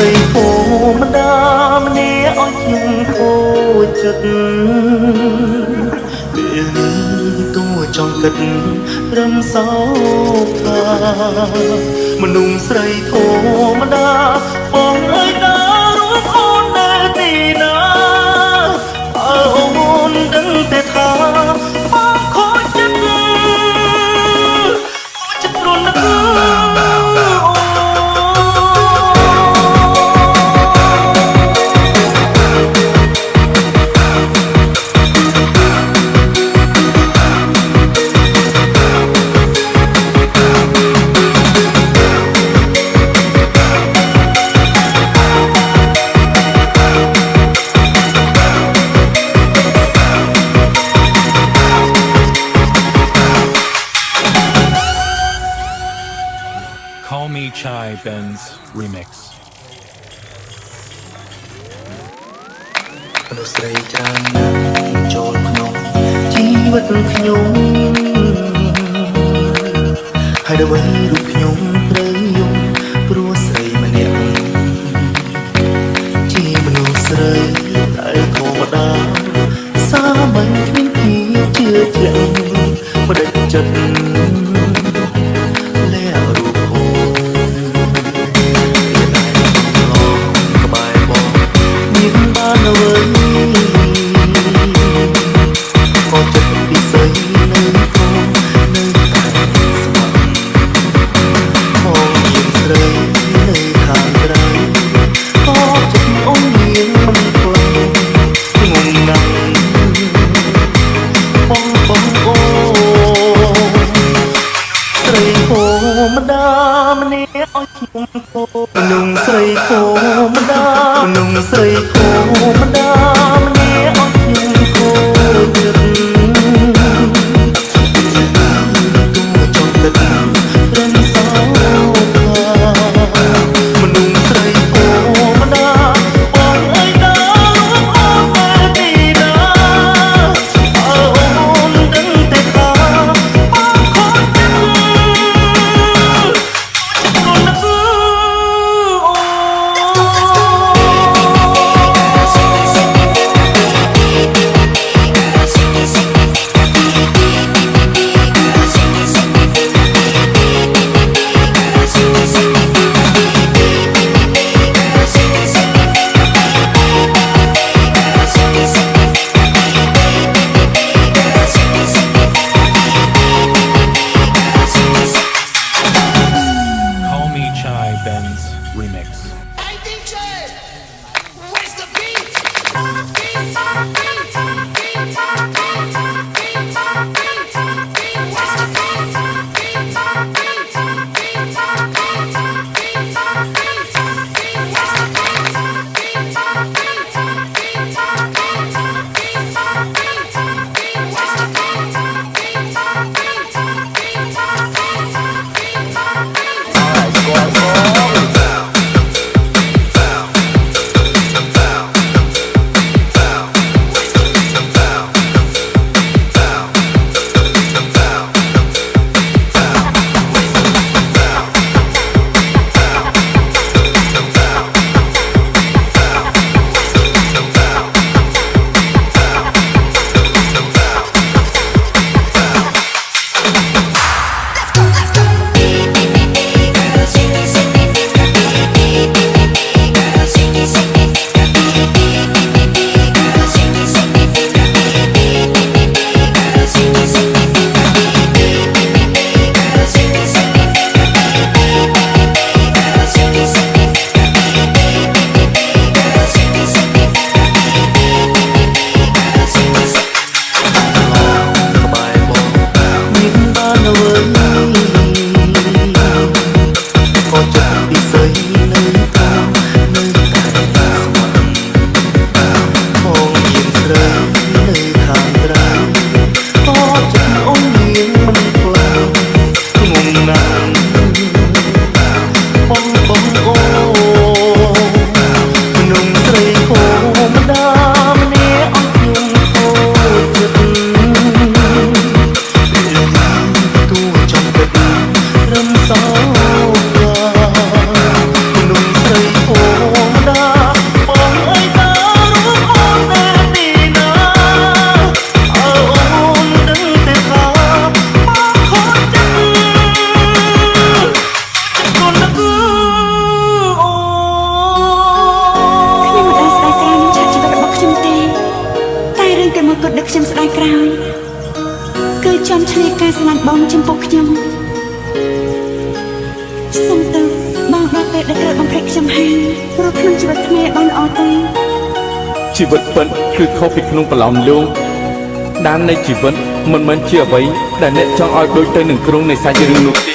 រីធម្មតាម្នាក់ឲ្យខ្ញុំខូចចិត្តពេលនេះតួចង់គិតរំសោកថាមនុស្សស្រីធម្មតាបងអើយណារួមអូននៅទីណាអើអូនដឹងតែថាបងខូចចិត្តព្រោះនឹកCall Me Chai Benz Remix មនុស្សស្រីច្រើនណាស់ចូលក្នុងជីវិតខ្ញុំហើយដើម្បីរូបខ្ញុំត្រូវយំព្រោះស្រីម្នាក់ជាមនុស្សស្រីដែលធម្មតាសាមញ្ញគ្មានភាពជឿជាក់មិនដេចចិត្តលែរូបហូរក្បែរបងមានបានអ្វីក៏ចិត្តពិសេសនៅក្នុងនៅតែស្មាត់បងជាស្រីនៅខាងក្រៅក៏ចិត្តអូនមានមិនគន់ងងណាស់បងអូស្រីធម្មតាម្នាក់ឲ្យខ្ញុំគោមនុស្សស្រីធម្មតាមនុស្សស្រីធម្មតាម្នាក់ឲ្យខ្ញុំគោចិត្តចង់ទឹករំសោកមនុស្សស្រីធម្មតាបងអើយណារួមអូននៅទីណាអើអូនដឹងតែថាបងខូចចិត្តCall Me Chai Benz Remix Hey DJ, where's the beat? Where's the ក្រោយគឺចំឆ្លៀតការស្រឡាញ់បងចំពោះខ្ញុំសុំទៅបងដល់ពេលដែលត្រូវបំភ្លេចខ្ញុំហើយព្រោះក្នុងជីវិតថ្មីបងល្អទេ ជីវិតពិតគឺខុសពីក្នុងប្រឡោមលោកដាននៃជីវិតមិនមែនជាអ្វីដែលអ្នកចង់ឲ្យដូចទៅនឹងគ្រោងនៃសាច់រឿងនោះទេ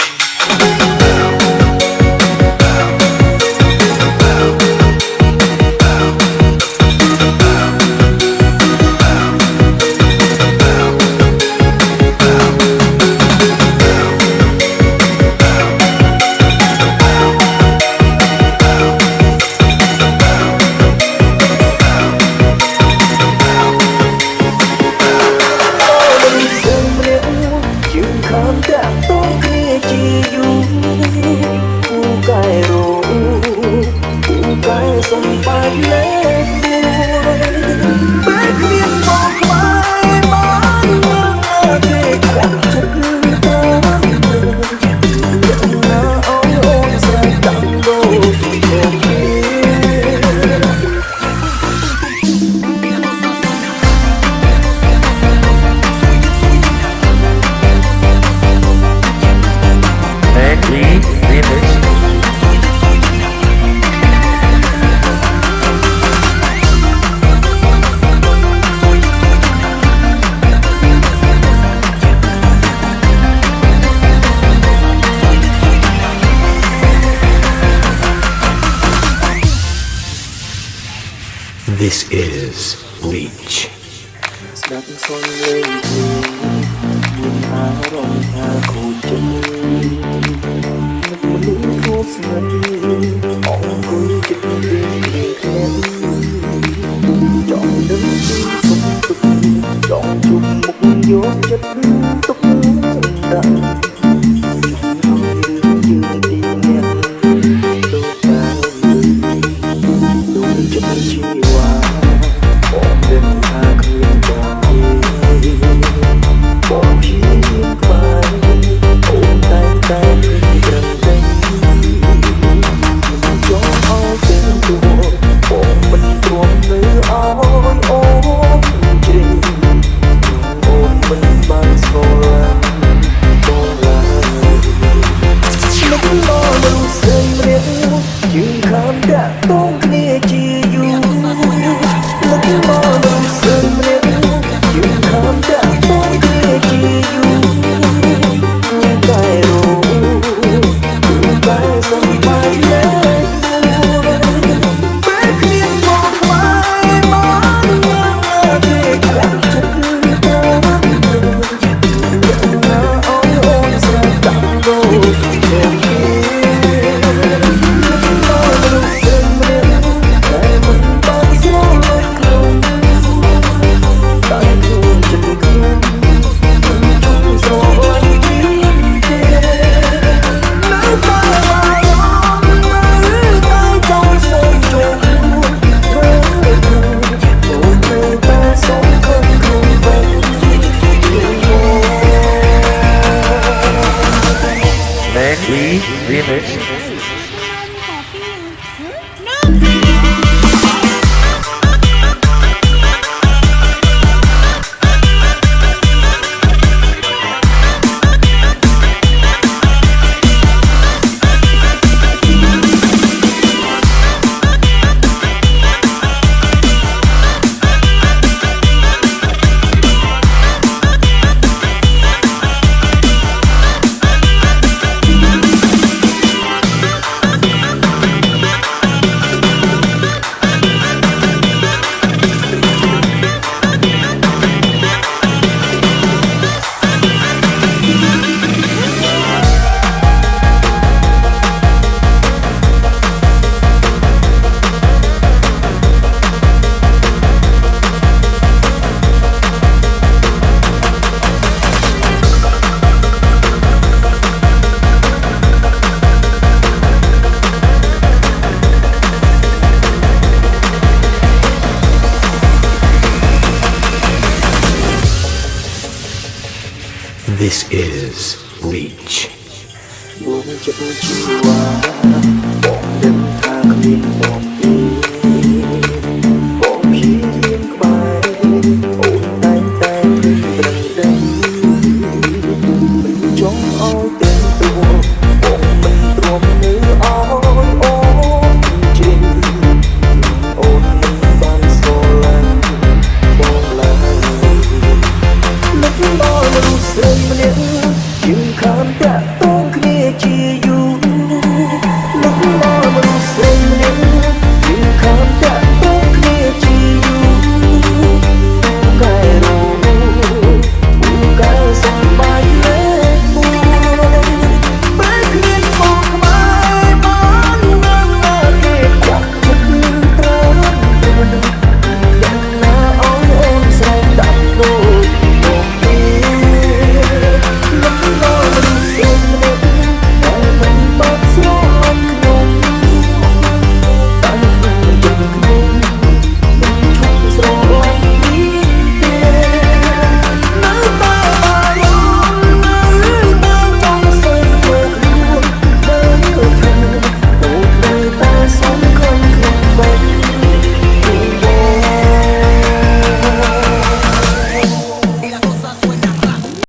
This is Bleach. ស្ដាប់សំឡេងមានអារម្មណ៍ថាខូចចិត្តនឹកមនុស្សគួរស្នេហ៍អង្គុយចិត្តពីគ្នាចង់ដឹងពីសុខទុក្ខចង់ជួបមុខយកចិត្តទុកដាក់ចង់ឲ្យយើងទីអ្នកដូចតែដូចចិត្តជីវ៉ាបងដឹងថាគ្មានបងទេបងជាក្បែរអូនតែតែព្រឹងតែចង់ឲ្យទាំងទូបងមិនទ្រាំនៅអោយអូនជ្រេងអូនមិនបានស្គាល់បងឡើយលោកមកមនុស្សស្រីម្នាក់យើងខានដាក់តងគ្នាជាយូរលោកមកមនុស្សស្រីម្នាក់យើងខានដាក់តងគ្នាជាយូរតែรู้តែសំបាយលែងពេលគ្នាមកខ្វាយមកទេខ្លាំងចិត្តទៅណាអូនស្រីតាមដូចThis is Bleach.